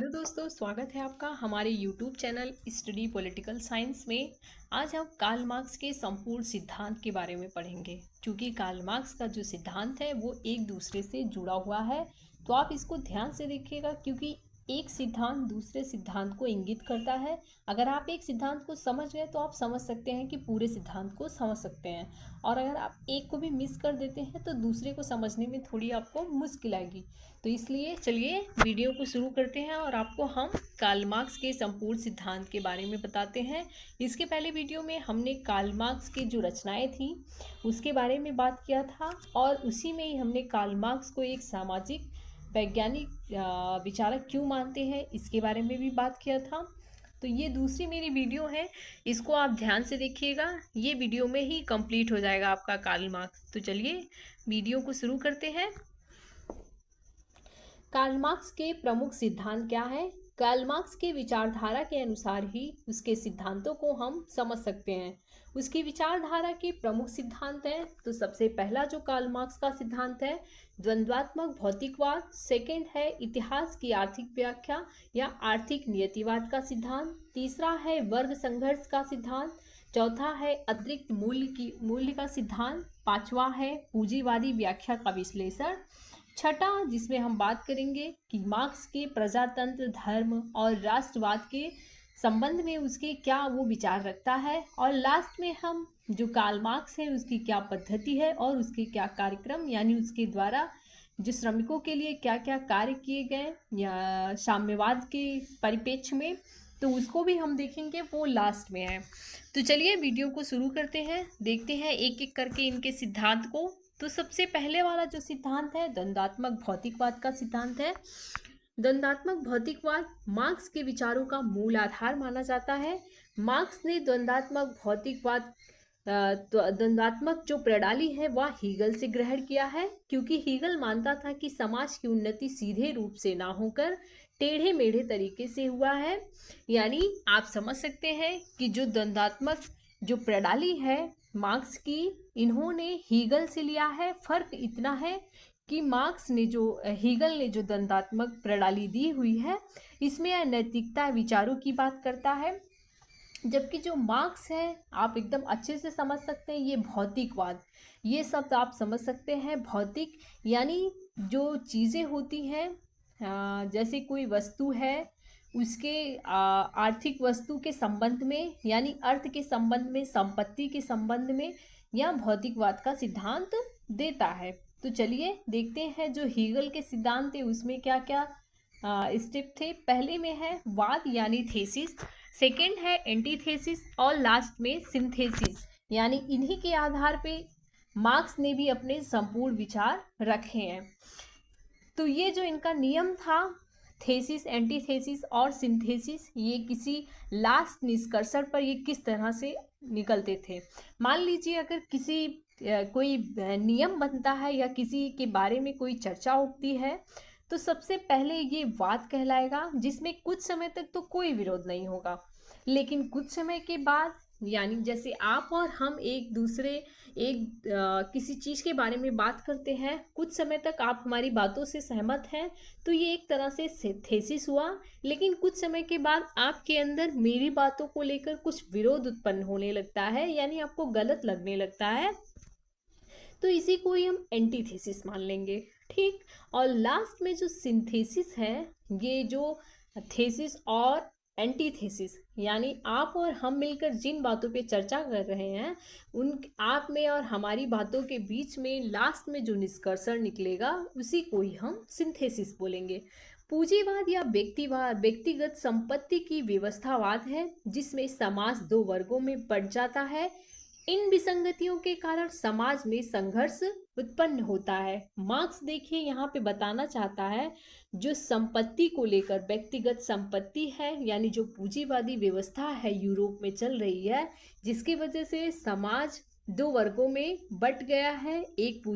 Hello दोस्तों, स्वागत है आपका हमारे YouTube channel study political science में। आज हम कार्ल मार्क्स के संपूर्ण सिद्धांत के बारे में पढ़ेंगे। क्योंकि कार्ल मार्क्स का जो सिद्धांत है वो एक दूसरे से जुड़ा हुआ है, तो आप इसको ध्यान से देखिएगा। क्योंकि एक सिद्धांत दूसरे सिद्धांत को इंगित करता है। अगर आप एक सिद्धांत को समझ गए तो आप समझ सकते हैं कि पूरे सिद्धांत को समझ सकते हैं, और अगर आप एक को भी मिस कर देते हैं तो दूसरे को समझने में थोड़ी आपको मुश्किल आएगी। तो इसलिए चलिए वीडियो को शुरू करते हैं और आपको हम कार्ल मार्क्स के संपूर्ण सिद्धांत के बारे में बताते हैं। इसके पहले वीडियो में हमने कार्ल मार्क्स की जो रचनाएं थी उसके बारे में बात किया था, और उसी में ही हमने कार्ल मार्क्स को एक सामाजिक वैज्ञानिक विचारक क्यों मानते हैं इसके बारे में भी बात किया था। तो ये दूसरी मेरी वीडियो है, इसको आप ध्यान से देखिएगा। ये वीडियो में ही कंप्लीट हो जाएगा आपका कार्ल मार्क्स। तो चलिए वीडियो को शुरू करते हैं। कार्ल मार्क्स के प्रमुख सिद्धांत क्या है? कार्ल मार्क्स के विचारधारा के अनुसार ही उसके सिद्धांतों को हम समझ सकते हैं। उसकी विचारधारा के प्रमुख सिद्धांत हैं, तो सबसे पहला जो कार्ल मार्क्स का सिद्धांत है द्वंद्वात्मक भौतिकवाद। सेकंड है इतिहास की आर्थिक व्याख्या या आर्थिक नियतिवाद का सिद्धांत। तीसरा है वर्ग संघर्ष का सिद्धांत। चौथा है अतिरिक्त मूल्य का सिद्धांत। पांचवा है पूंजीवादी व्याख्या का विश्लेषण। छठा जिसमें हम बात करेंगे कि मार्क्स के प्रजातंत्र, धर्म और राष्ट्रवाद के संबंध में उसके क्या वो विचार रखता है। और लास्ट में हम जो कार्ल मार्क्स है उसकी क्या पद्धति है और उसके क्या कार्यक्रम, यानी उसके द्वारा जो श्रमिकों के लिए क्या क्या कार्य किए गए या साम्यवाद के परिप्रेक्ष्य में, तो उसको भी हम देखेंगे, वो लास्ट में है। तो चलिए वीडियो को शुरू करते हैं, देखते हैं एक एक करके इनके सिद्धांत को। तो सबसे पहले वाला जो सिद्धांत है द्वंद्वात्मक भौतिकवाद का सिद्धांत है। द्वंद्वात्मक भौतिकवाद मार्क्स के विचारों का मूल आधार माना जाता है। मार्क्स ने द्वंद्वात्मक भौतिकवाद द्वंद्वात्मक जो प्रणाली है वह हीगल से ग्रहण किया है, क्योंकि हीगल मानता था कि समाज की उन्नति सीधे रूप से ना होकर टेढ़े मेढ़े तरीके से हुआ है। यानी आप समझ सकते हैं कि जो द्वंद्वात्मक जो प्रणाली है मार्क्स की, इन्होंने हीगल से लिया है। फर्क इतना है कि मार्क्स ने हीगल ने जो द्वंद्वात्मक प्रणाली दी हुई है इसमें नैतिकता विचारों की बात करता है, जबकि जो मार्क्स है आप एकदम अच्छे से समझ सकते हैं ये भौतिकवाद। ये सब आप समझ सकते हैं, भौतिक यानी जो चीज़ें होती हैं, जैसे कोई वस्तु है उसके आर्थिक वस्तु के संबंध में, यानी अर्थ के संबंध में, संपत्ति के संबंध में, यह भौतिकवाद का सिद्धांत देता है। तो चलिए देखते हैं जो हीगल के सिद्धांत थे उसमें क्या क्या स्टेप थे। पहले में है वाद यानी थेसिस, सेकंड है एंटीथेसिस और लास्ट में सिंथेसिस। यानी इन्हीं के आधार पे मार्क्स ने भी अपने संपूर्ण विचार रखे हैं। तो ये जो इनका नियम था थेसिस, एंटीथेसिस और सिंथेसिस, ये किसी लास्ट निष्कर्षण पर ये किस तरह से निकलते थे। मान लीजिए अगर किसी कोई नियम बनता है या किसी के बारे में कोई चर्चा उठती है, तो सबसे पहले ये वाद कहलाएगा, जिसमें कुछ समय तक तो कोई विरोध नहीं होगा, लेकिन कुछ समय के बाद, यानी जैसे आप और हम एक दूसरे किसी चीज़ के बारे में बात करते हैं, कुछ समय तक आप हमारी बातों से सहमत हैं, तो ये एक तरह से थेसिस हुआ। लेकिन कुछ समय के बाद आपके अंदर मेरी बातों को लेकर कुछ विरोध उत्पन्न होने लगता है, यानी आपको गलत लगने लगता है, तो इसी को ही हम एंटीथेसिस मान लेंगे। ठीक। और लास्ट में जो सिंथेसिस है, ये जो थेसिस और एंटीथेसिस, यानी आप और हम मिलकर जिन बातों पे चर्चा कर रहे हैं उन आप में और हमारी बातों के बीच में लास्ट में जो निष्कर्षण निकलेगा उसी को ही हम सिंथेसिस बोलेंगे। पूंजीवाद या व्यक्तिगत संपत्ति की व्यवस्थावाद है, जिसमें समाज दो वर्गों में बंट जाता है। इन विसंगतियों के कारण समाज में संघर्ष उत्पन्न होता है। मार्क्स देखिए यहाँ पे बताना चाहता है जो संपत्ति को लेकर, व्यक्तिगत संपत्ति है, यानी जो पूंजीवादी व्यवस्था है यूरोप में चल रही है, जिसकी वजह से समाज दो वर्गों में बट गया है। एक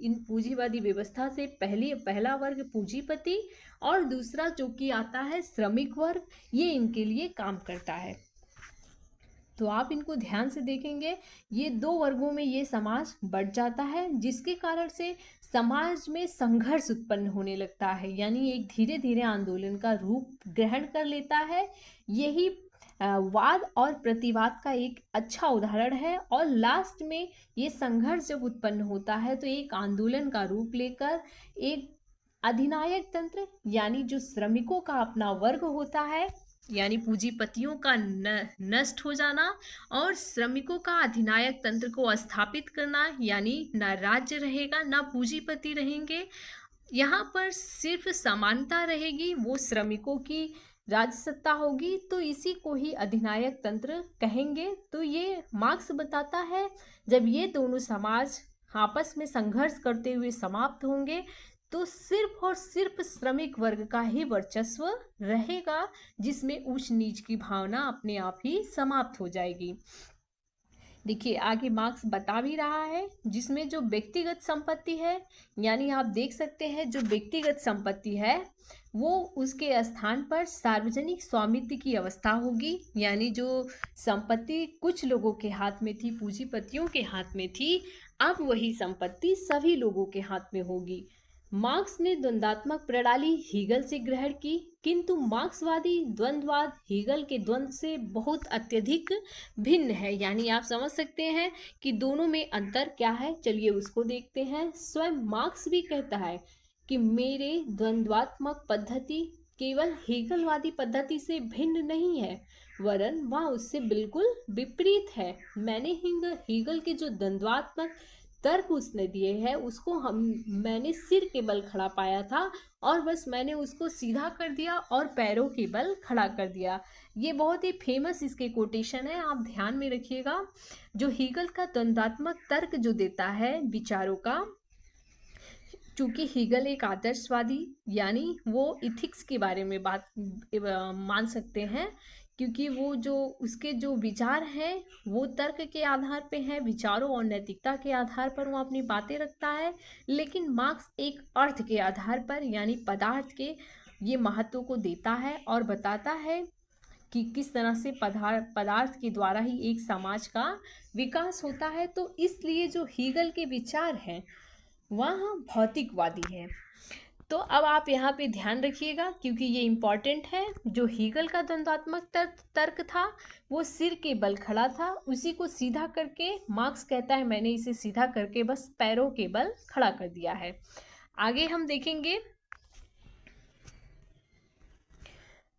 इन पूंजीवादी व्यवस्था से पहला वर्ग पूंजीपति और दूसरा जो कि आता है श्रमिक वर्ग, ये इनके लिए काम करता है। तो आप इनको ध्यान से देखेंगे, ये दो वर्गों में ये समाज बढ़ जाता है, जिसके कारण से समाज में संघर्ष उत्पन्न होने लगता है, यानी एक धीरे धीरे आंदोलन का रूप ग्रहण कर लेता है। यही वाद और प्रतिवाद का एक अच्छा उदाहरण है। और लास्ट में ये संघर्ष जब उत्पन्न होता है तो एक आंदोलन का रूप लेकर एक अधिनायक तंत्र, यानी जो श्रमिकों का अपना वर्ग होता है, यानी पूंजीपतियों का नष्ट हो जाना और श्रमिकों का अधिनायक तंत्र को स्थापित करना, यानी ना राज्य रहेगा ना पूंजीपति रहेंगे, यहाँ पर सिर्फ समानता रहेगी, वो श्रमिकों की राज्य सत्ता होगी। तो इसी को ही अधिनायक तंत्र कहेंगे। तो ये मार्क्स बताता है जब ये दोनों समाज आपस में संघर्ष करते हुए समाप्त होंगे तो सिर्फ और सिर्फ श्रमिक वर्ग का ही वर्चस्व रहेगा, जिसमें ऊंच नीच की भावना अपने आप ही समाप्त हो जाएगी। देखिए आगे मार्क्स बता भी रहा है, जिसमें जो व्यक्तिगत संपत्ति है, यानी आप देख सकते हैं जो व्यक्तिगत संपत्ति है वो उसके स्थान पर सार्वजनिक स्वामित्व की अवस्था होगी, यानी जो संपत्ति कुछ लोगों के हाथ में थी, पूंजीपतियों के हाथ में थी, अब वही संपत्ति सभी लोगों के हाथ में होगी। मार्क्स ने द्वंद्वात्मक प्रणाली हीगल से ग्रहण की, किंतु मार्क्सवादी द्वंद्ववाद हीगल के द्वंद्व से बहुत अत्यधिक भिन्न है। यानी आप समझ सकते हैं कि दोनों में अंतर क्या है। चलिए उसको देखते हैं। स्वयं मार्क्स भी कहता है कि मेरे द्वंद्वात्मक पद्धति केवल हीगलवादी पद्धति से भिन्न नहीं है, वरन वह उससे बिल्कुल विपरीत है। हीगल के जो द्वंद्वात्मक तर्क उसने दिए हैं उसको मैंने सिर के बल खड़ा पाया था और बस मैंने उसको सीधा कर दिया और पैरों के बल खड़ा कर दिया। ये बहुत ही फेमस इसके कोटेशन है, आप ध्यान में रखिएगा। जो हीगल का द्वंद्वात्मक तर्क जो देता है विचारों का, चूंकि हीगल एक आदर्शवादी, यानी वो इथिक्स के बारे में बात मान सकते हैं, क्योंकि वो जो उसके जो विचार हैं वो तर्क के आधार पे हैं, विचारों और नैतिकता के आधार पर वो अपनी बातें रखता है। लेकिन मार्क्स एक अर्थ के आधार पर, यानी पदार्थ के ये महत्व को देता है और बताता है कि किस तरह से पदार्थ के द्वारा ही एक समाज का विकास होता है। तो इसलिए जो हीगल के विचार हैं वह भौतिकवादी है। तो अब आप यहाँ पे ध्यान रखिएगा, क्योंकि ये इम्पॉर्टेंट है। जो हीगल का द्वंद्वात्मक तर्क था वो सिर के बल खड़ा था, उसी को सीधा करके मार्क्स कहता है मैंने इसे सीधा करके बस पैरों के बल खड़ा कर दिया है। आगे हम देखेंगे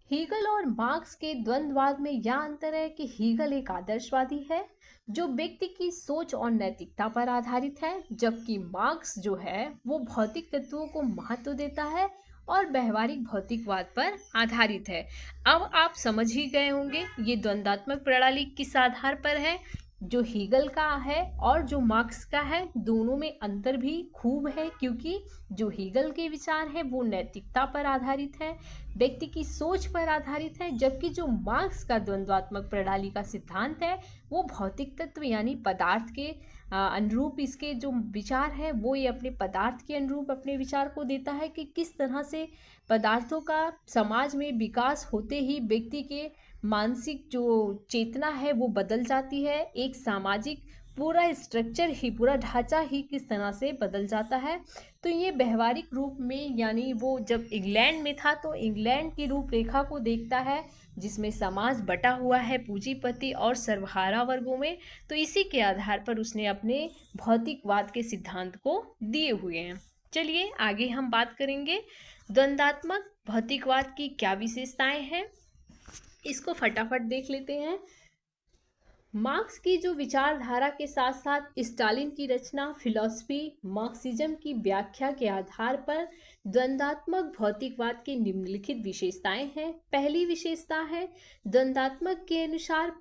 हीगल और मार्क्स के द्वंद्ववाद में यह अंतर है कि हीगल एक आदर्शवादी है जो व्यक्ति की सोच और नैतिकता पर आधारित है, जबकि मार्क्स जो है वो भौतिक तत्वों को महत्व देता है और व्यवहारिक भौतिकवाद पर आधारित है। अब आप समझ ही गए होंगे ये द्वंद्वात्मक प्रणाली किस आधार पर है। जो हीगल का है और जो मार्क्स का है दोनों में अंतर भी खूब है, क्योंकि जो हीगल के विचार है वो नैतिकता पर आधारित है, व्यक्ति की सोच पर आधारित है, जबकि जो मार्क्स का द्वंद्वात्मक प्रणाली का सिद्धांत है वो भौतिक तत्व यानी पदार्थ के अनुरूप इसके जो विचार है वो ये अपने पदार्थ के अनुरूप अपने विचार को देता है कि किस तरह से पदार्थों का समाज में विकास होते ही व्यक्ति के मानसिक जो चेतना है वो बदल जाती है, एक सामाजिक पूरा स्ट्रक्चर ही पूरा ढांचा ही किस तरह से बदल जाता है। तो ये व्यवहारिक रूप में, यानी वो जब इंग्लैंड में था तो इंग्लैंड की रूपरेखा को देखता है जिसमें समाज बटा हुआ है पूंजीपति और सर्वहारा वर्गों में। तो इसी के आधार पर उसने अपने भौतिकवाद के सिद्धांत को दिए हुए हैं। चलिए आगे हम बात करेंगे द्वंद्वात्मक भौतिकवाद की क्या विशेषताएं हैं, इसको फटाफट देख लेते हैं। मार्क्स की जो विचारधारा के साथ साथ स्टालिन की रचना फिलॉसफी मार्क्सिज्म की व्याख्या के आधार पर द्वंद्वात्मक भौतिकवाद की निम्नलिखित विशेषताएं हैं। पहली विशेषता है द्वंद्वात्मक के अनुसार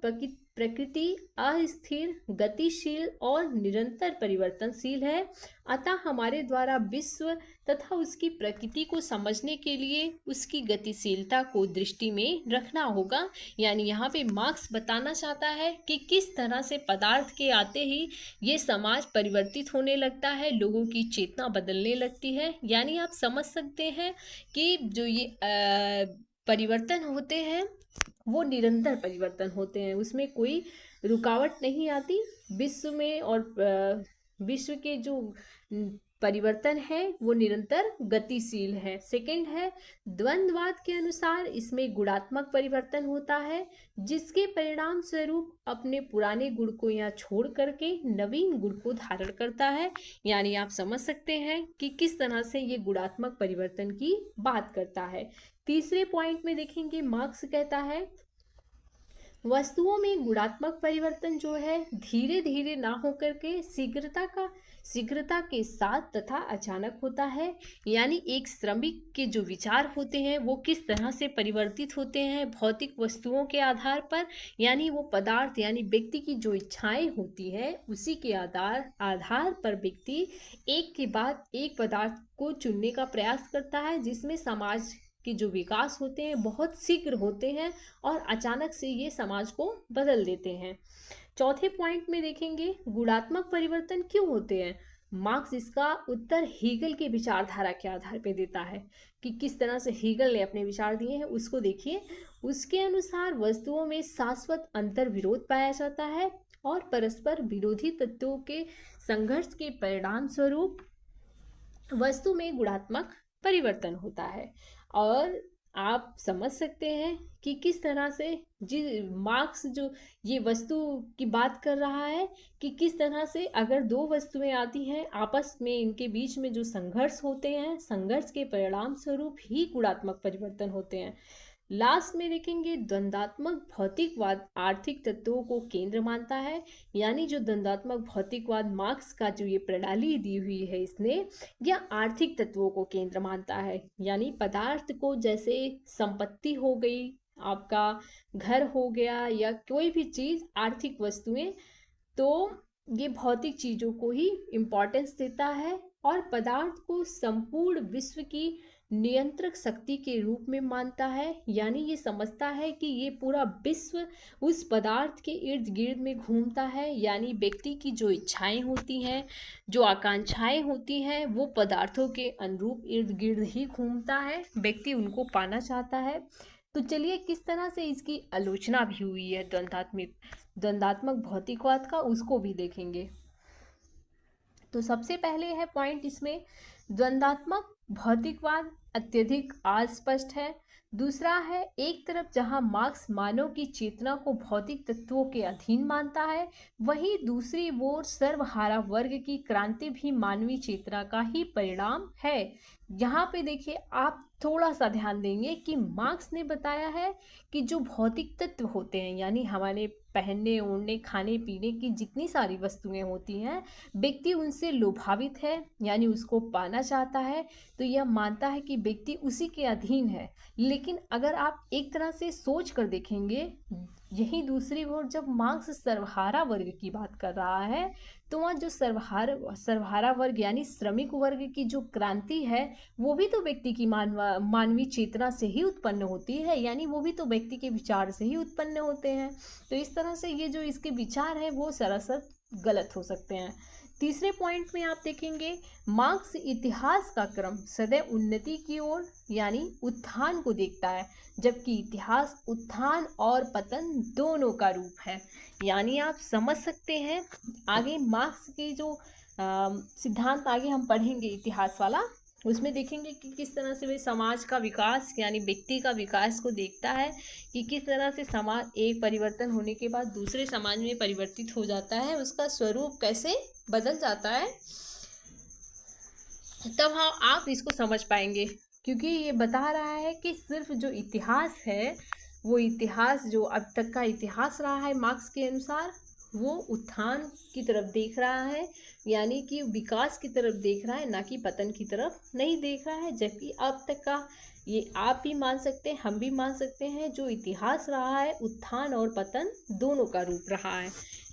प्रकृति अस्थिर, गतिशील और निरंतर परिवर्तनशील है, अतः हमारे द्वारा विश्व तथा उसकी प्रकृति को समझने के लिए उसकी गतिशीलता को दृष्टि में रखना होगा। यानी यहाँ पे मार्क्स बताना चाहता है कि किस तरह से पदार्थ के आते ही ये समाज परिवर्तित होने लगता है, लोगों की चेतना बदलने लगती है। यानी आप समझ सकते हैं कि जो ये परिवर्तन होते हैं वो निरंतर परिवर्तन होते हैं, उसमें कोई रुकावट नहीं आती विश्व में, और विश्व के जो परिवर्तन है वो निरंतर गतिशील है। सेकंड है द्वंद्ववाद के अनुसार इसमें गुणात्मक परिवर्तन होता है, जिसके परिणाम स्वरूप अपने पुराने गुण को यहाँ छोड़ करके नवीन गुण को धारण करता है। यानी आप समझ सकते हैं कि किस तरह से ये गुणात्मक परिवर्तन की बात करता है। तीसरे पॉइंट में देखेंगे, मार्क्स कहता है वस्तुओं में गुणात्मक परिवर्तन जो है धीरे धीरे ना होकर के शीघ्रता के साथ तथा अचानक होता है। यानी एक श्रमिक के जो विचार होते हैं वो किस तरह से परिवर्तित होते हैं भौतिक वस्तुओं के आधार पर, यानी वो पदार्थ यानी व्यक्ति की जो इच्छाएं होती है उसी के आधार पर व्यक्ति एक के बाद एक पदार्थ को चुनने का प्रयास करता है, जिसमें समाज के जो विकास होते हैं बहुत शीघ्र होते हैं और अचानक से ये समाज को बदल देते हैं। चौथे पॉइंट में देखेंगे गुणात्मक परिवर्तन क्यों होते हैं। मार्क्स इसका उत्तर हीगल के विचारधारा के आधार पर देता है कि किस तरह से हीगल ने अपने विचार दिए हैं, उसको देखिए। उसके अनुसार वस्तुओं में शाश्वत अंतर विरोध पाया जाता है और परस्पर विरोधी तत्वों के संघर्ष के परिणाम स्वरूप वस्तु में गुणात्मक परिवर्तन होता है। और आप समझ सकते हैं कि किस तरह से मार्क्स जो ये वस्तु की बात कर रहा है कि किस तरह से अगर दो वस्तुएं आती हैं आपस में, इनके बीच में जो संघर्ष होते हैं, संघर्ष के परिणाम स्वरूप ही गुणात्मक परिवर्तन होते हैं। लास्ट में देखेंगे द्वंद्वात्मक भौतिकवाद आर्थिक तत्वों को केंद्र मानता है। यानी जो द्वंद्वात्मक भौतिकवाद मार्क्स का जो ये प्रणाली दी हुई है इसने, यह आर्थिक तत्वों को केंद्र मानता है। यानी पदार्थ को, जैसे संपत्ति हो गई, आपका घर हो गया या कोई भी चीज़ आर्थिक वस्तुएं, तो ये भौतिक चीज़ों को ही इम्पोर्टेंस देता है और पदार्थ को संपूर्ण विश्व की नियंत्रक शक्ति के रूप में मानता है। यानी ये समझता है कि ये पूरा विश्व उस पदार्थ के इर्द गिर्द में घूमता है। यानी व्यक्ति की जो इच्छाएं होती हैं, जो आकांक्षाएं होती हैं, वो पदार्थों के अनुरूप इर्द गिर्द ही घूमता है, व्यक्ति उनको पाना चाहता है। तो चलिए किस तरह से इसकी आलोचना भी हुई है द्वंद्वात्मक भौतिकवाद का, उसको भी देखेंगे। तो सबसे पहले है पॉइंट इसमें, द्वंद्वात्मक भौतिकवाद अत्यधिक अस्पष्ट है। दूसरा है, एक तरफ जहां मार्क्स मानव की चेतना को भौतिक तत्वों के अधीन मानता है, वहीं दूसरी ओर सर्वहारा वर्ग की क्रांति भी मानवीय चेतना का ही परिणाम है। यहाँ पे देखिए, आप थोड़ा सा ध्यान देंगे कि मार्क्स ने बताया है कि जो भौतिक तत्व होते हैं, यानी हमारे पहनने ओढ़ने खाने पीने की जितनी सारी वस्तुएं होती हैं, व्यक्ति उनसे लोभावित है, यानी उसको पाना चाहता है, तो यह मानता है कि व्यक्ति उसी के अधीन है। लेकिन अगर आप एक तरह से सोच कर देखेंगे, यही दूसरी ओर जब मार्क्स सर्वहारा वर्ग की बात कर रहा है, तो वह जो सर्वहारा वर्ग यानी श्रमिक वर्ग की जो क्रांति है, वो भी तो व्यक्ति की मानवीय चेतना से ही उत्पन्न होती है। यानी वो भी तो व्यक्ति के विचार से ही उत्पन्न होते हैं। तो इस तरह से ये जो इसके विचार है वो सरासर गलत हो सकते हैं। तीसरे पॉइंट में आप देखेंगे, मार्क्स इतिहास का क्रम सदैव उन्नति की ओर यानी उत्थान को देखता है, जबकि इतिहास उत्थान और पतन दोनों का रूप है। यानी आप समझ सकते हैं, आगे मार्क्स के जो सिद्धांत आगे हम पढ़ेंगे इतिहास वाला, उसमें देखेंगे कि किस तरह से वे समाज का विकास यानी व्यक्ति का विकास को देखता है, कि किस तरह से समाज एक परिवर्तन होने के बाद दूसरे समाज में परिवर्तित हो जाता है, उसका स्वरूप कैसे बदल जाता है। तब हाँ आप इसको समझ पाएंगे, क्योंकि ये बता रहा है कि सिर्फ जो इतिहास है, वो इतिहास जो अब तक का इतिहास रहा है मार्क्स के अनुसार, वो उत्थान की तरफ देख रहा है, यानी कि विकास की तरफ देख रहा है, ना कि पतन की तरफ नहीं देख रहा है। जबकि अब तक का ये आप भी मान सकते हैं, हम भी मान सकते हैं, जो इतिहास रहा है उत्थान और पतन दोनों का रूप रहा है।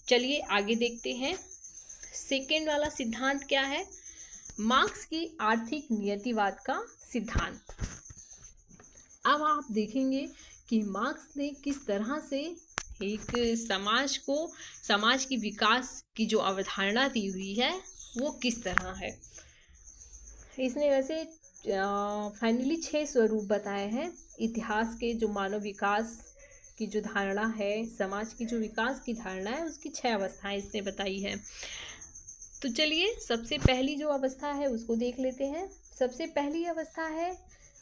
चलिए आगे देखते हैं, सेकेंड वाला सिद्धांत क्या है, मार्क्स की आर्थिक नियतिवाद का सिद्धांत। अब आप देखेंगे कि मार्क्स ने किस तरह से एक समाज की विकास की जो अवधारणा दी हुई है वो किस तरह है। इसने वैसे फाइनली 6 स्वरूप बताए हैं इतिहास के, जो मानव विकास की जो धारणा है, समाज की जो विकास की धारणा है, उसकी 6 अवस्थाएं इसने बताई है। तो चलिए सबसे पहली जो अवस्था है उसको देख लेते हैं। सबसे पहली अवस्था है,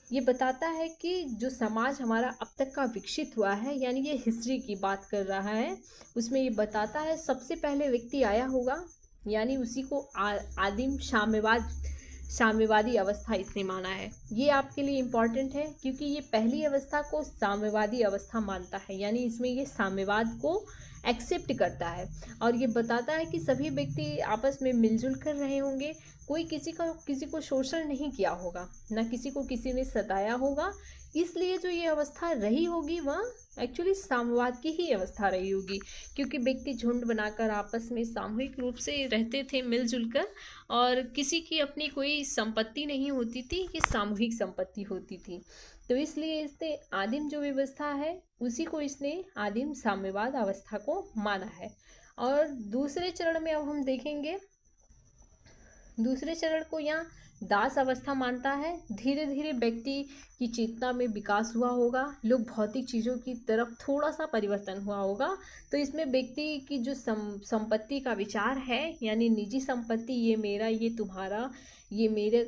ये बताता है कि जो समाज हमारा अब तक का विकसित हुआ है, यानी ये हिस्ट्री की बात कर रहा है, उसमें ये बताता है सबसे पहले व्यक्ति आया होगा, यानी उसी को आदिम साम्यवादी अवस्था इसने माना है। ये आपके लिए इम्पॉर्टेंट है क्योंकि ये पहली अवस्था को साम्यवादी अवस्था मानता है, यानी इसमें ये साम्यवाद को एक्सेप्ट करता है और ये बताता है कि सभी व्यक्ति आपस में मिलजुल कर रहे होंगे, कोई किसी को शोषण नहीं किया होगा, ना किसी को किसी ने सताया होगा। इसलिए जो ये अवस्था रही होगी वह एक्चुअली साम्यवाद की ही अवस्था रही होगी, क्योंकि व्यक्ति झुंड बनाकर आपस में सामूहिक रूप से रहते थे मिलजुल कर, और किसी की अपनी कोई संपत्ति नहीं होती थी, ये सामूहिक संपत्ति होती थी। तो इसलिए इसने आदिम जो व्यवस्था है उसी को इसने आदिम साम्यवाद अवस्था को माना है। और दूसरे चरण में अब हम देखेंगे, दूसरे चरण को यहाँ दास अवस्था मानता है। धीरे धीरे व्यक्ति की चेतना में विकास हुआ होगा, लोग भौतिक चीज़ों की तरफ थोड़ा सा परिवर्तन हुआ होगा। तो इसमें व्यक्ति की जो संपत्ति का विचार है, यानी निजी संपत्ति, ये मेरा ये तुम्हारा, ये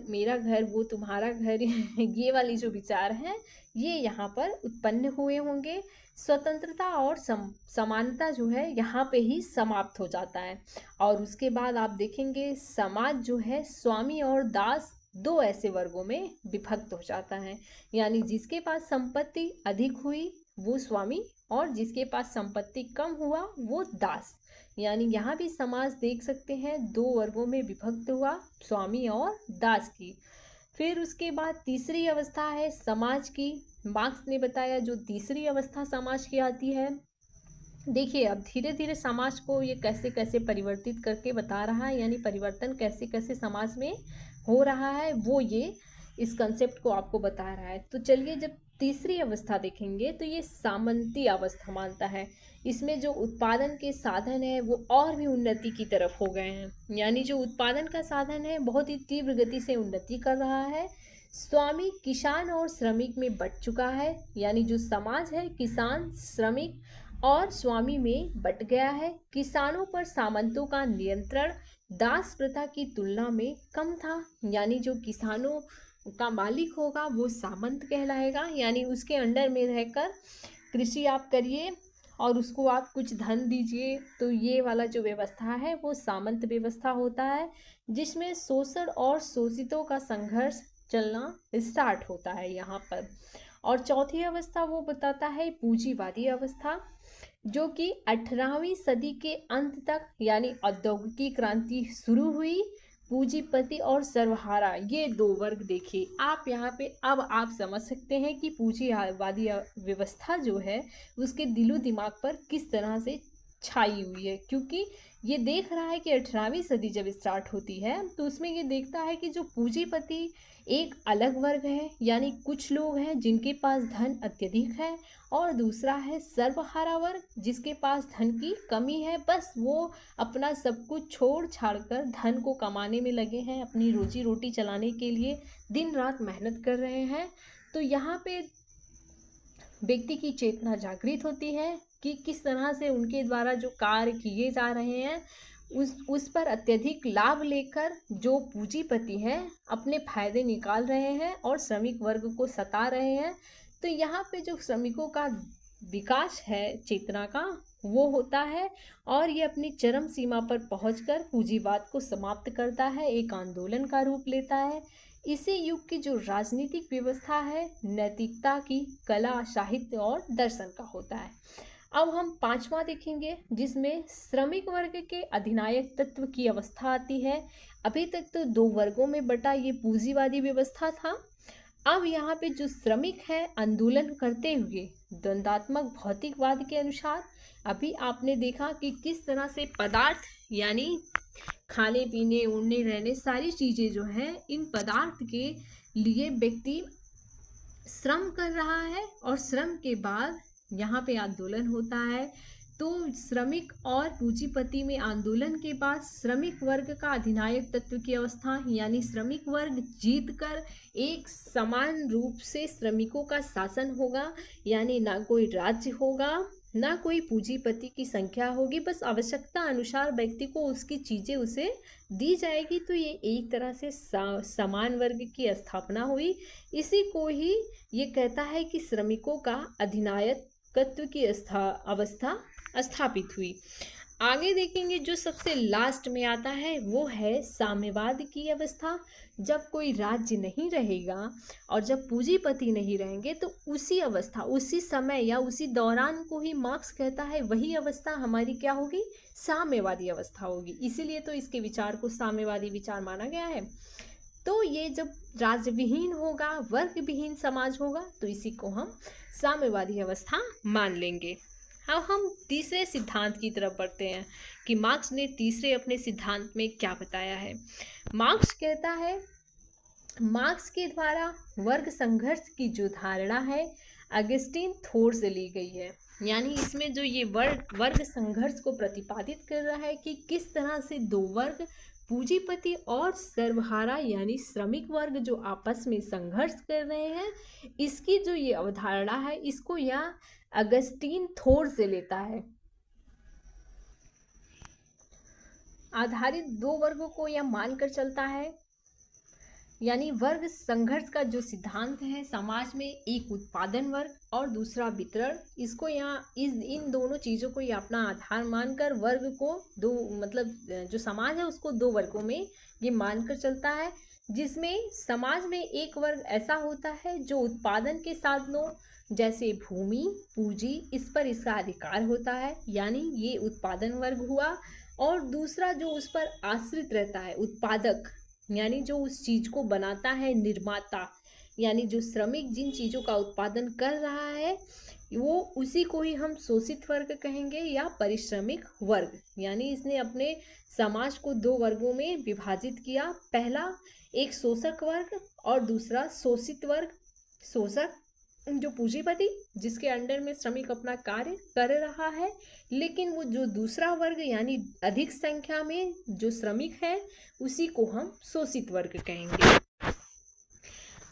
मेरा घर वो तुम्हारा घर ये वाली जो विचार है ये यहाँ पर उत्पन्न हुए होंगे। स्वतंत्रता और समानता जो है यहाँ पे ही समाप्त हो जाता है। और उसके बाद आप देखेंगे समाज जो है स्वामी और दास दो ऐसे वर्गों में विभक्त हो जाता है, यानी जिसके पास संपत्ति अधिक हुई वो स्वामी और जिसके पास संपत्ति कम हुआ वो दास। यानी यहाँ भी समाज देख सकते हैं दो वर्गों में विभक्त हुआ, स्वामी और दास की। फिर उसके बाद तीसरी अवस्था है समाज की। मार्क्स ने बताया जो तीसरी अवस्था समाज की आती है। देखिए अब धीरे धीरे समाज को ये कैसे कैसे परिवर्तित करके बता रहा है, यानी परिवर्तन कैसे कैसे समाज में हो रहा है वो ये इस कंसेप्ट को आपको बता रहा है। तो चलिए जब तीसरी अवस्था देखेंगे तो ये सामंती अवस्था मानता है। इसमें जो उत्पादन के साधन है वो और भी उन्नति की तरफ हो गए हैं, यानी जो उत्पादन का साधन है बहुत ही तीव्र गति से उन्नति कर रहा है। स्वामी किसान और श्रमिक में बट चुका है, यानी जो समाज है किसान, श्रमिक और स्वामी में बट गया है। किसानों पर सामंतों का नियंत्रण दास प्रथा की तुलना में कम था, यानी जो किसानों का मालिक होगा वो सामंत कहलाएगा, यानी उसके अंडर में रहकर कृषि आप करिए और उसको आप कुछ धन दीजिए। तो ये वाला जो व्यवस्था है वो सामंत व्यवस्था होता है, जिसमें शोषण और शोषितों का संघर्ष चलना स्टार्ट होता है यहाँ पर। और चौथी अवस्था वो बताता है पूंजीवादी अवस्था, जो कि 18वीं सदी के अंत तक, यानी औद्योगिक क्रांति शुरू हुई। पूंजीपति और सर्वहारा ये दो वर्ग देखिए आप यहाँ पे। अब आप समझ सकते हैं कि पूंजीवादी व्यवस्था जो है उसके दिलो दिमाग पर किस तरह से छाई हुई है, क्योंकि ये देख रहा है कि 18वीं सदी जब स्टार्ट होती है तो उसमें ये देखता है कि जो पूंजीपति एक अलग वर्ग है, यानी कुछ लोग हैं जिनके पास धन अत्यधिक है, और दूसरा है सर्वहारा वर्ग जिसके पास धन की कमी है, बस वो अपना सब कुछ छोड़ छाड़ कर धन को कमाने में लगे हैं, अपनी रोजी रोटी चलाने के लिए दिन रात मेहनत कर रहे हैं। तो यहाँ पे व्यक्ति की चेतना जागृत होती है कि किस तरह से उनके द्वारा जो कार्य किए जा रहे हैं उस पर अत्यधिक लाभ लेकर जो पूंजीपति हैं अपने फायदे निकाल रहे हैं और श्रमिक वर्ग को सता रहे हैं। तो यहाँ पे जो श्रमिकों का विकास है चेतना का वो होता है और ये अपनी चरम सीमा पर पहुंचकर पूंजीवाद को समाप्त करता है, एक आंदोलन का रूप लेता है। इसी युग की जो राजनीतिक व्यवस्था है नैतिकता की, कला, साहित्य और दर्शन का होता है। अब हम पांचवा देखेंगे जिसमें श्रमिक वर्ग के अधिनायक तत्व की अवस्था आती है। अभी तक तो दो वर्गों में बटा ये पूंजीवादी व्यवस्था था। अब यहाँ पे जो श्रमिक है आंदोलन करते हुए द्वंदात्मक भौतिकवाद के अनुसार, अभी आपने देखा कि किस तरह से पदार्थ यानी खाने पीने उड़ने रहने सारी चीज़ें जो हैं इन पदार्थ के लिए व्यक्ति श्रम कर रहा है और श्रम के बाद यहाँ पे आंदोलन होता है। तो श्रमिक और पूंजीपति में आंदोलन के बाद श्रमिक वर्ग का अधिनायक तत्व की अवस्था, यानी श्रमिक वर्ग जीतकर एक समान रूप से श्रमिकों का शासन होगा, यानी ना कोई राज्य होगा ना कोई पूंजीपति की संख्या होगी, बस आवश्यकता अनुसार व्यक्ति को उसकी चीजें उसे दी जाएगी। तो ये एक तरह से समान वर्ग की स्थापना हुई। इसी को ही ये कहता है कि श्रमिकों का अधिनायकत्व की अवस्था स्थापित हुई। आगे देखेंगे जो सबसे लास्ट में आता है वो है साम्यवाद की अवस्था। जब कोई राज्य नहीं रहेगा और जब पूंजीपति नहीं रहेंगे तो उसी अवस्था, उसी समय या उसी दौरान को ही मार्क्स कहता है वही अवस्था हमारी क्या होगी, साम्यवादी अवस्था होगी। इसीलिए तो इसके विचार को साम्यवादी विचार माना गया है। तो ये जब राज्य विहीन होगा, वर्ग विहीन समाज होगा, तो इसी को हम साम्यवादी अवस्था मान लेंगे। अब हम तीसरे सिद्धांत की तरफ बढ़ते हैं कि मार्क्स ने तीसरे अपने सिद्धांत में क्या बताया है। मार्क्स कहता है, मार्क्स के द्वारा वर्ग संघर्ष की जो धारणा है अगस्टीन थोर से ली गई है। यानी इसमें जो ये वर्ग संघर्ष को प्रतिपादित कर रहा है कि किस तरह से दो वर्ग, पूंजीपति और सर्वहारा यानी श्रमिक वर्ग जो आपस में संघर्ष कर रहे हैं, इसकी जो ये अवधारणा है इसको यह अगस्टीन थोर से लेता है। आधारित दो वर्गों को यह मानकर चलता है, यानी वर्ग संघर्ष का जो सिद्धांत है, समाज में एक उत्पादन वर्ग और दूसरा वितरण, इसको यहाँ इन दोनों चीज़ों को ये अपना आधार मानकर वर्ग को दो, मतलब जो समाज है उसको दो वर्गों में ये मानकर चलता है, जिसमें समाज में एक वर्ग ऐसा होता है जो उत्पादन के साधनों जैसे भूमि, पूंजी, इस पर इसका अधिकार होता है, यानी ये उत्पादन वर्ग हुआ। और दूसरा जो उस पर आश्रित रहता है, उत्पादक, यानी जो उस चीज को बनाता है, निर्माता, यानी जो श्रमिक जिन चीजों का उत्पादन कर रहा है वो, उसी को ही हम शोषित वर्ग कहेंगे या परिश्रमिक वर्ग। यानी इसने अपने समाज को दो वर्गों में विभाजित किया, पहला एक शोषक वर्ग और दूसरा शोषित वर्ग। शोषक जो पूंजीपति जिसके अंडर में श्रमिक अपना कार्य कर रहा है, लेकिन वो जो दूसरा वर्ग यानी अधिक संख्या में जो श्रमिक है उसी को हम शोषित वर्ग कहेंगे।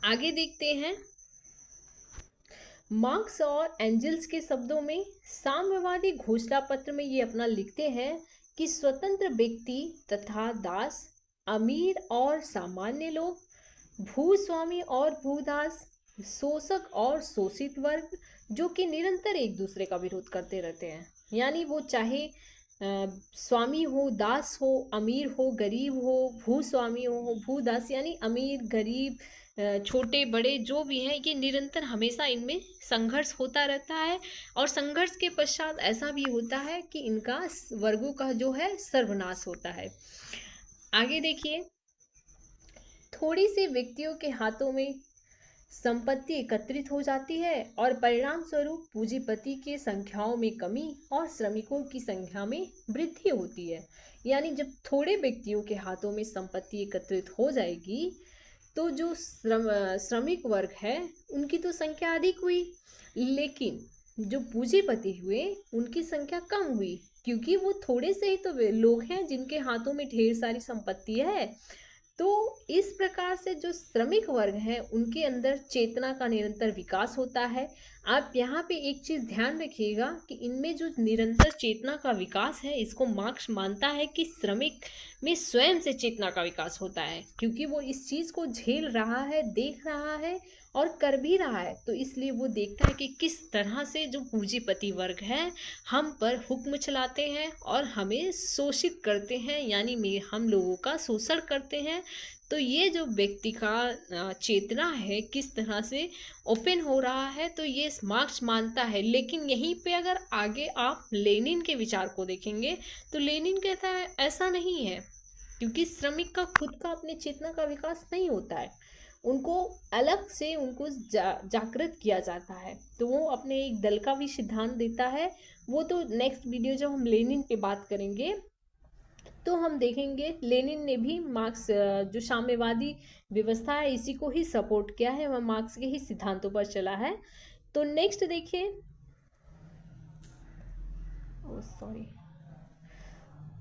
आगे देखते हैं, मार्क्स और एंजल्स के शब्दों में साम्यवादी घोषणा पत्र में ये अपना लिखते हैं कि स्वतंत्र व्यक्ति तथा दास, अमीर और सामान्य लोग, भूस्वामी और भूदास, शोषक और शोषित वर्ग, जो कि निरंतर एक दूसरे का विरोध करते रहते हैं। यानी वो चाहे स्वामी हो, दास हो, अमीर हो, गरीब हो, भूस्वामी हो, भूदास, यानी अमीर गरीब, छोटे बड़े जो भी हैं, ये निरंतर हमेशा इनमें संघर्ष होता रहता है। और संघर्ष के पश्चात ऐसा भी होता है कि इनका वर्गों का जो है सर्वनाश होता है। आगे देखिए, थोड़ी सी व्यक्तियों के हाथों में संपत्ति एकत्रित हो जाती है और परिणाम स्वरूप पूंजीपति की संख्याओं में कमी और श्रमिकों की संख्या में वृद्धि होती है। यानी जब थोड़े व्यक्तियों के हाथों में संपत्ति एकत्रित हो जाएगी तो जो श्रमिक वर्ग है उनकी तो संख्या अधिक हुई, लेकिन जो पूंजीपति हुए उनकी संख्या कम हुई, क्योंकि वो थोड़े से ही तो लोग हैं जिनके हाथों में ढेर सारी संपत्ति है। तो इस प्रकार से जो श्रमिक वर्ग हैं उनके अंदर चेतना का निरंतर विकास होता है। आप यहाँ पे एक चीज़ ध्यान रखिएगा कि इनमें जो निरंतर चेतना का विकास है इसको मार्क्स मानता है कि श्रमिक में स्वयं से चेतना का विकास होता है, क्योंकि वो इस चीज़ को झेल रहा है, देख रहा है और कर भी रहा है। तो इसलिए वो देखता है कि किस तरह से जो पूंजीपति वर्ग है हम पर हुक्म चलाते हैं और हमें शोषित करते हैं, यानी हम लोगों का शोषण करते हैं। तो ये जो व्यक्ति का चेतना है किस तरह से ओपन हो रहा है, तो ये मार्क्स मानता है। लेकिन यहीं पे अगर आगे आप लेनिन के विचार को देखेंगे तो लेनिन कहता है ऐसा नहीं है, क्योंकि श्रमिक का खुद का अपने चेतना का विकास नहीं होता है, उनको अलग से उनको जागृत किया जाता है। तो वो अपने एक दल का भी सिद्धांत देता है। वो तो नेक्स्ट वीडियो जब हम लेनिन पे बात करेंगे तो हम देखेंगे लेनिन ने भी मार्क्स जो साम्यवादी व्यवस्था है इसी को ही सपोर्ट किया है, वह मार्क्स के ही सिद्धांतों पर चला है। तो नेक्स्ट देखिए, ओ सॉरी।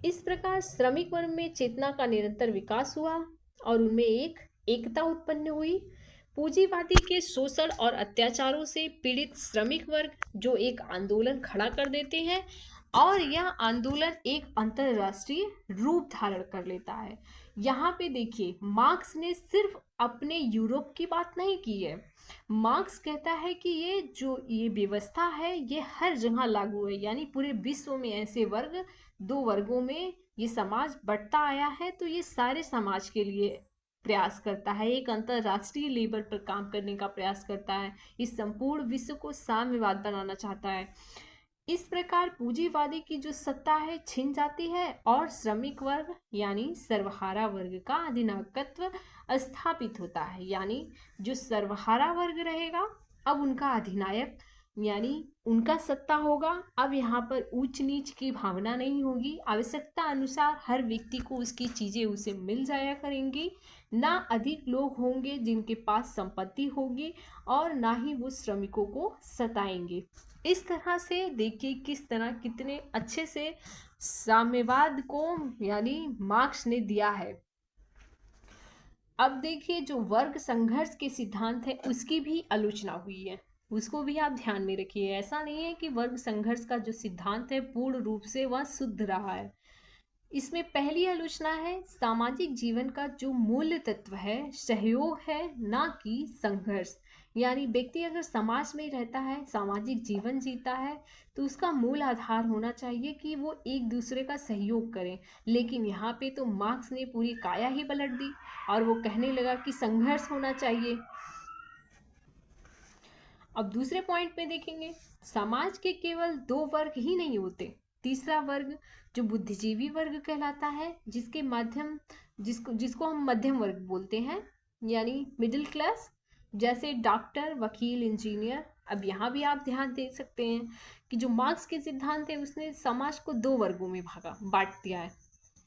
इस प्रकार श्रमिक वर्ग में चेतना का निरंतर विकास हुआ और उनमें एक एकता उत्पन्न हुई। पूंजीवादी के शोषण और अत्याचारों से पीड़ित श्रमिक वर्ग जो एक आंदोलन खड़ा कर देते हैं और यह आंदोलन एक अंतरराष्ट्रीय रूप धारण कर लेता है। यहाँ पे देखिए, मार्क्स ने सिर्फ अपने यूरोप की बात नहीं की है। मार्क्स कहता है कि ये व्यवस्था है ये हर जगह लागू है, यानी पूरे विश्व में ऐसे वर्ग, दो वर्गों में ये समाज बढ़ता आया है, तो ये सारे समाज के लिए प्रयास करता है, एक अंतरराष्ट्रीय लेवल पर काम करने का प्रयास करता है, इस संपूर्ण विश्व को साम्यवाद बनाना चाहता है। इस प्रकार पूंजीवादी की जो सत्ता है छिन जाती है और श्रमिक वर्ग यानी सर्वहारा वर्ग का अधिनायकत्व स्थापित होता है। यानी जो सर्वहारा वर्ग रहेगा अब उनका अधिनायक यानी उनका सत्ता होगा। अब यहाँ पर ऊंच नीच की भावना नहीं होगी, आवश्यकता अनुसार हर व्यक्ति को उसकी चीजें उसे मिल जाया करेंगी, ना अधिक लोग होंगे जिनके पास संपत्ति होगी और ना ही वो श्रमिकों को सताएंगे। इस तरह से देखिए किस तरह कितने अच्छे से साम्यवाद को यानी मार्क्स ने दिया है। अब देखिए जो वर्ग संघर्ष के सिद्धांत है उसकी भी आलोचना हुई है, उसको भी आप ध्यान में रखिए। ऐसा नहीं है कि वर्ग संघर्ष का जो सिद्धांत है पूर्ण रूप से वह शुद्ध रहा है। इसमें पहली आलोचना है सामाजिक जीवन का जो मूल तत्व है सहयोग है, ना कि संघर्ष। यानी व्यक्ति अगर समाज में रहता है, सामाजिक जीवन जीता है, तो उसका मूल आधार होना चाहिए कि वो एक दूसरे का सहयोग करें। लेकिन यहाँ पे तो मार्क्स ने पूरी काया ही पलट दी और वो कहने लगा कि संघर्ष होना चाहिए। अब दूसरे पॉइंट में देखेंगे, समाज के केवल दो वर्ग ही नहीं होते, तीसरा वर्ग जो बुद्धिजीवी वर्ग कहलाता है, जिसको हम मध्यम वर्ग बोलते हैं, यानी मिडिल क्लास, जैसे डॉक्टर, वकील, इंजीनियर। अब यहाँ भी आप ध्यान दे सकते हैं कि जो मार्क्स के सिद्धांत है उसने समाज को दो वर्गों में बांट दिया है।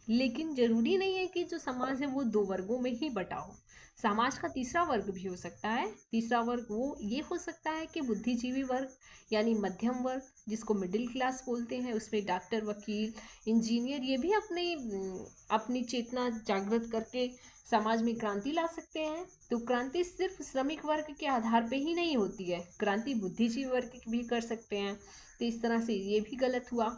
लेकिन जरूरी नहीं है कि जो समाज है वो दो वर्गों में ही बटा हो, समाज का तीसरा वर्ग भी हो सकता है। तीसरा वर्ग वो ये हो सकता है कि बुद्धिजीवी वर्ग यानी मध्यम वर्ग, जिसको मिडिल क्लास बोलते हैं, उसमें डॉक्टर, वकील, इंजीनियर ये भी अपनी चेतना जागृत करके समाज में क्रांति ला सकते हैं। तो क्रांति सिर्फ श्रमिक वर्ग के आधार पे ही नहीं होती है, क्रांति बुद्धिजीवी वर्ग भी कर सकते हैं। तो इस तरह से ये भी गलत हुआ।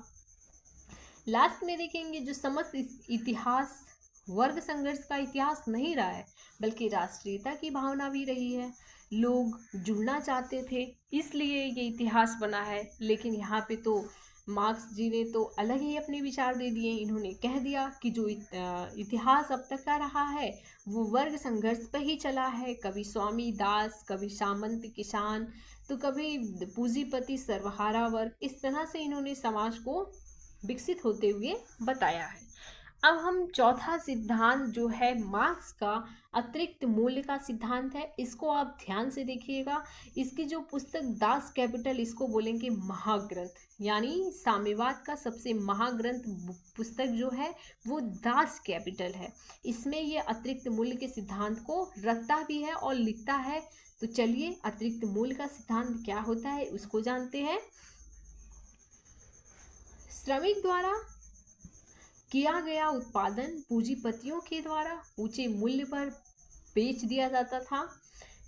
लास्ट में देखेंगे जो समस्त इतिहास वर्ग संघर्ष का इतिहास नहीं रहा है, बल्कि राष्ट्रीयता की भावना भी रही है। लोग जुड़ना चाहते थे इसलिए ये इतिहास बना है। लेकिन यहाँ पे तो मार्क्स जी ने तो अलग ही अपने विचार दे दिए। इन्होंने कह दिया कि जो इतिहास अब तक का रहा है वो वर्ग संघर्ष पर ही चला है, कभी स्वामी दास, कभी सामंत किसान, तो कभी पूंजीपति सर्वहारा वर्ग। इस तरह से इन्होंने समाज को विकसित होते हुए बताया है। अब हम चौथा सिद्धांत जो है मार्क्स का अतिरिक्त मूल्य का सिद्धांत है, इसको आप ध्यान से देखिएगा। इसकी जो पुस्तक दास कैपिटल, इसको बोलेंगे महाग्रंथ, यानी साम्यवाद का सबसे महाग्रंथ पुस्तक जो है वो दास कैपिटल है। इसमें ये अतिरिक्त मूल्य के सिद्धांत को रखता भी है और लिखता है। तो चलिए अतिरिक्त मूल्य का सिद्धांत क्या होता है उसको जानते हैं। श्रमिक द्वारा किया गया उत्पादन पूंजीपतियों के द्वारा ऊंचे मूल्य पर बेच दिया जाता था।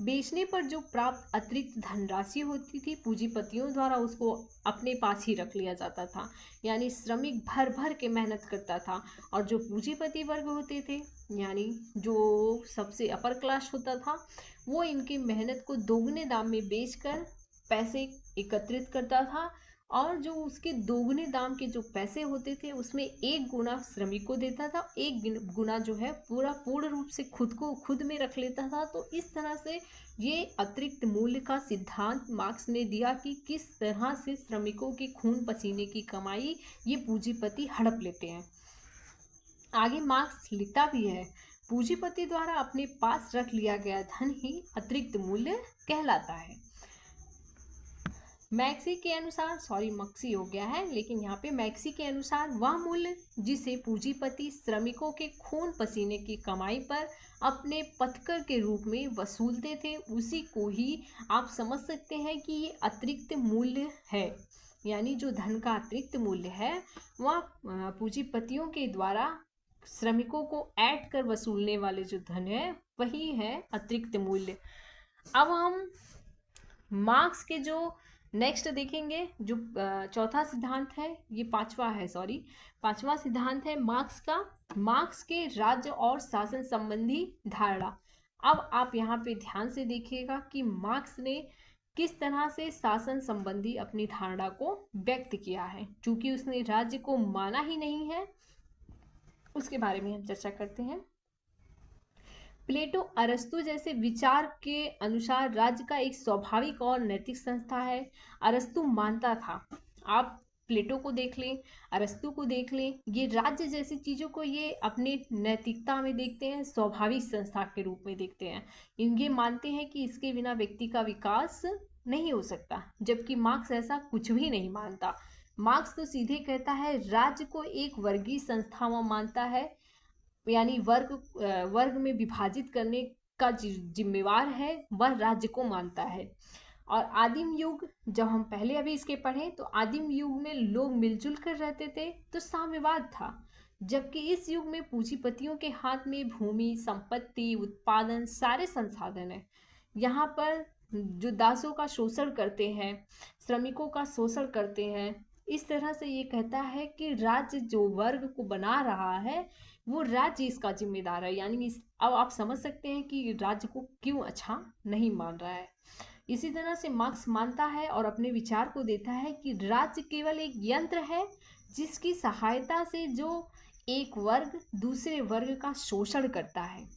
बेचने पर जो प्राप्त अतिरिक्त धनराशि होती थी पूंजीपतियों द्वारा उसको अपने पास ही रख लिया जाता था। यानी श्रमिक भर भर के मेहनत करता था और जो पूंजीपति वर्ग होते थे यानी जो सबसे अपर क्लास होता था वो इनकी मेहनत को दोगुने दाम में बेचकर पैसे एकत्रित करता था और जो उसके दोगुने दाम के जो पैसे होते थे उसमें एक गुना श्रमिक को देता था, एक गुना जो है पूर्ण रूप से खुद में रख लेता था। तो इस तरह से ये अतिरिक्त मूल्य का सिद्धांत मार्क्स ने दिया कि किस तरह से श्रमिकों के खून पसीने की कमाई ये पूंजीपति हड़प लेते हैं। आगे मार्क्स लिखता भी है, पूंजीपति द्वारा अपने पास रख लिया गया धन ही अतिरिक्त मूल्य कहलाता है। मैक्सी के अनुसार, सॉरी मक्सी हो गया है, लेकिन यहाँ पे मैक्सी के अनुसार वह मूल्य जिसे पूंजीपति श्रमिकों के खून पसीने की कमाई पर अपने पथकर के रूप में वसूलते थे उसी को ही आप समझ सकते हैं कि ये अतिरिक्त मूल्य है। यानी जो धन का अतिरिक्त मूल्य है वह पूंजीपतियों के द्वारा श्रमिकों को ऐड कर वसूलने वाले जो धन है वही है अतिरिक्त मूल्य। अब हम मार्क्स के जो नेक्स्ट देखेंगे, जो चौथा सिद्धांत है, ये पांचवा सिद्धांत है मार्क्स का, मार्क्स के राज्य और शासन संबंधी धारणा। अब आप यहाँ पे ध्यान से देखिएगा कि मार्क्स ने किस तरह से शासन संबंधी अपनी धारणा को व्यक्त किया है। चूंकि उसने राज्य को माना ही नहीं है, उसके बारे में हम चर्चा करते हैं। प्लेटो अरस्तु जैसे विचार के अनुसार राज्य का एक स्वाभाविक और नैतिक संस्था है। अरस्तु मानता था, आप प्लेटो को देख लें, अरस्तु को देख लें, ये राज्य जैसी चीज़ों को ये अपने नैतिकता में देखते हैं, स्वाभाविक संस्था के रूप में देखते हैं। ये मानते हैं कि इसके बिना व्यक्ति का विकास नहीं हो सकता, जबकि मार्क्स ऐसा कुछ भी नहीं मानता। मार्क्स तो सीधे कहता है राज्य को एक वर्गीय संस्था में मानता है, यानी वर्ग में विभाजित करने का जिम्मेवार है वह राज्य को मानता है। और आदिम युग, जब हम पहले अभी इसके पढ़ें तो आदिम युग में लोग मिलजुल कर रहते थे तो साम्यवाद था, जबकि इस युग में पूंजीपतियों के हाथ में भूमि, संपत्ति, उत्पादन, सारे संसाधन है। यहाँ पर जो दासों का शोषण करते हैं, श्रमिकों का शोषण करते हैं, इस तरह से ये कहता है कि राज्य जो वर्ग को बना रहा है वो राज्य इसका जिम्मेदार है। यानी अब आप समझ सकते हैं कि राज्य को क्यों अच्छा नहीं मान रहा है। इसी तरह से मार्क्स मानता है और अपने विचार को देता है कि राज्य केवल एक यंत्र है जिसकी सहायता से जो एक वर्ग दूसरे वर्ग का शोषण करता है।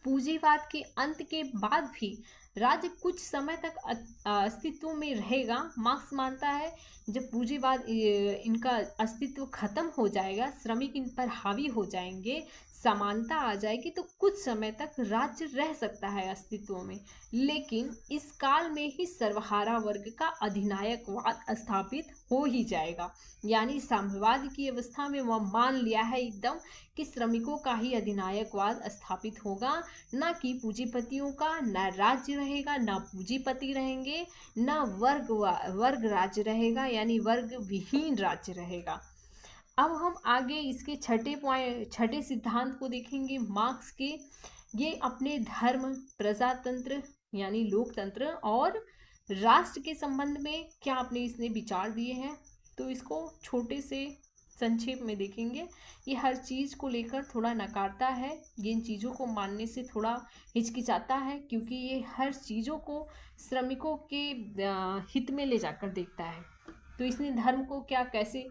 पूंजीवाद के अंत के बाद भी राज्य कुछ समय तक अस्तित्व में रहेगा। मार्क्स मानता है जब पूंजीवाद इनका अस्तित्व खत्म हो जाएगा, श्रमिक इन पर हावी हो जाएंगे, समानता आ जाएगी, तो कुछ समय तक राज्य रह सकता है अस्तित्व में, लेकिन इस काल में ही सर्वहारा वर्ग का अधिनायकवाद स्थापित हो ही जाएगा। यानी साम्यवाद की अवस्था में वह मान लिया है एकदम कि श्रमिकों का ही अधिनायकवाद स्थापित होगा, ना कि पूंजीपतियों का। ना राज्य रहेगा, ना पूंजीपति रहेंगे, ना वर्ग राज्य रहेगा, यानी वर्ग विहीन राज्य रहेगा। अब हम आगे इसके छठे सिद्धांत को देखेंगे मार्क्स के। ये अपने धर्म, प्रजातंत्र यानी लोकतंत्र और राष्ट्र के संबंध में क्या अपने इसने विचार दिए हैं, तो इसको छोटे से संक्षेप में देखेंगे। ये हर चीज़ को लेकर थोड़ा नकारता है, ये इन चीज़ों को मानने से थोड़ा हिचकिचाता है, क्योंकि ये हर चीज़ों को श्रमिकों के हित में ले जाकर देखता है। तो इसने धर्म को क्या कैसे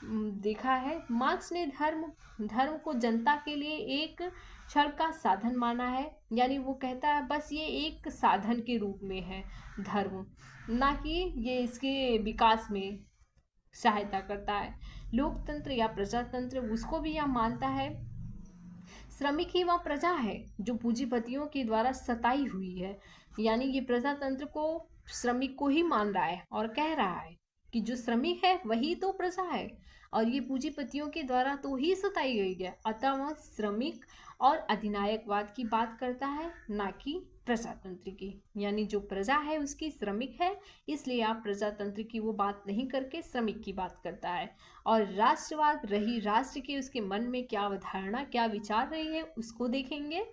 देखा है? मार्क्स ने धर्म को जनता के लिए एक क्षण का साधन माना है। यानी वो कहता है बस ये एक साधन के रूप में है धर्म, ना कि ये इसके विकास में सहायता करता है। लोकतंत्र या प्रजातंत्र, उसको भी यह मानता है श्रमिक ही वह प्रजा है जो पूंजीपतियों के द्वारा सताई हुई है। यानी ये प्रजातंत्र को श्रमिक को ही मान रहा है और कह रहा है कि जो श्रमिक है वही तो प्रजा है और ये पूंजीपतियों के द्वारा तो ही सताई गई है। अतः वह श्रमिक और अधिनायकवाद की बात करता है, ना कि प्रजातंत्र की। यानी जो प्रजा है उसकी श्रमिक है, इसलिए आप प्रजातंत्र की वो बात नहीं करके श्रमिक की बात करता है। और राष्ट्रवाद रही राष्ट्र के उसके मन में क्या अवधारणा, क्या विचार रही है, उसको देखेंगे।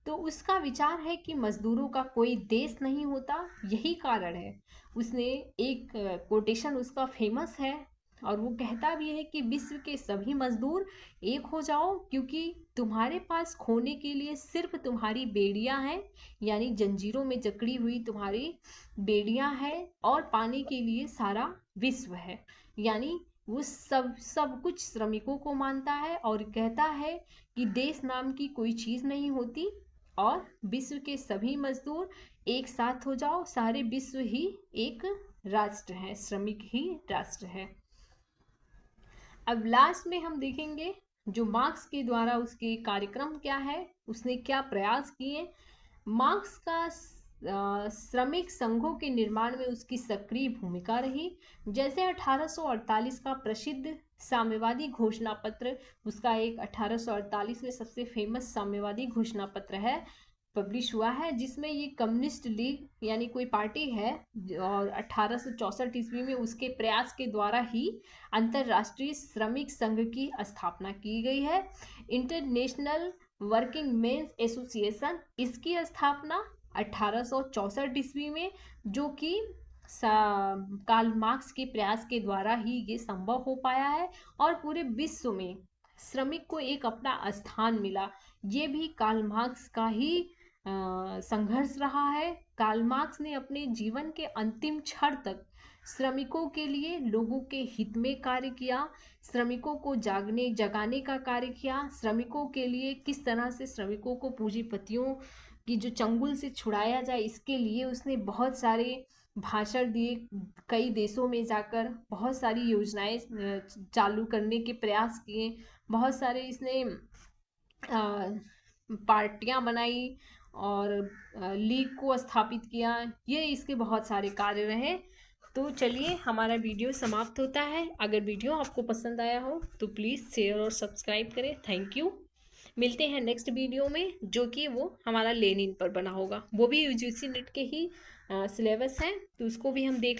तो उसका विचार है कि मजदूरों का कोई देश नहीं होता, यही कारण है। उसने एक कोटेशन उसका फेमस है और वो कहता भी है कि विश्व के सभी मजदूर एक हो जाओ, क्योंकि तुम्हारे पास खोने के लिए सिर्फ तुम्हारी बेड़ियां हैं, यानी जंजीरों में जकड़ी हुई तुम्हारी बेड़ियां हैं, और पाने के लिए सारा विश्व है। यानी वो सब कुछ श्रमिकों को मानता है और कहता है कि देश नाम की कोई चीज़ नहीं होती और विश्व के सभी मजदूर एक साथ हो जाओ, सारे विश्व ही एक राष्ट्र है, श्रमिक ही राष्ट्र है। अब लास्ट में हम देखेंगे जो मार्क्स के द्वारा उसके कार्यक्रम क्या है, उसने क्या प्रयास किए। मार्क्स का श्रमिक संघों के निर्माण में उसकी सक्रिय भूमिका रही। जैसे 1848 का प्रसिद्ध साम्यवादी घोषणा पत्र, उसका एक 1848 में सबसे फेमस साम्यवादी घोषणा पत्र है, पब्लिश हुआ है, जिसमें ये कम्युनिस्ट लीग यानी कोई पार्टी है और 1864 ईस्वी में उसके प्रयास के द्वारा ही अंतर्राष्ट्रीय श्रमिक संघ की स्थापना की गई है। इंटरनेशनल वर्किंग मेंस एसोसिएशन, इसकी स्थापना 1864 ईस्वी में, जो कि कार्ल मार्क्स के प्रयास के द्वारा ही ये संभव हो पाया है और पूरे विश्व में श्रमिक को एक अपना स्थान मिला। ये भी कार्ल मार्क्स का ही संघर्ष रहा है। कार्ल मार्क्स ने अपने जीवन के अंतिम क्षण तक श्रमिकों के लिए, लोगों के हित में कार्य किया, श्रमिकों को जगाने का कार्य किया, श्रमिकों के लिए किस तरह से श्रमिकों को पूंजीपतियों की जो चंगुल से छुड़ाया जाए, इसके लिए उसने बहुत सारे भाषण दिए, कई देशों में जाकर बहुत सारी योजनाएं चालू करने के प्रयास किए, बहुत सारे इसने पार्टियां बनाई और लीग को स्थापित किया। ये इसके बहुत सारे कार्य रहे। तो चलिए हमारा वीडियो समाप्त होता है। अगर वीडियो आपको पसंद आया हो तो प्लीज़ शेयर और सब्सक्राइब करें। Thank you. मिलते हैं नेक्स्ट वीडियो में, जो कि वो हमारा लेनिन पर बना होगा। वो भी यूजीसी नेट के ही सिलेबस है, तो उसको भी हम देख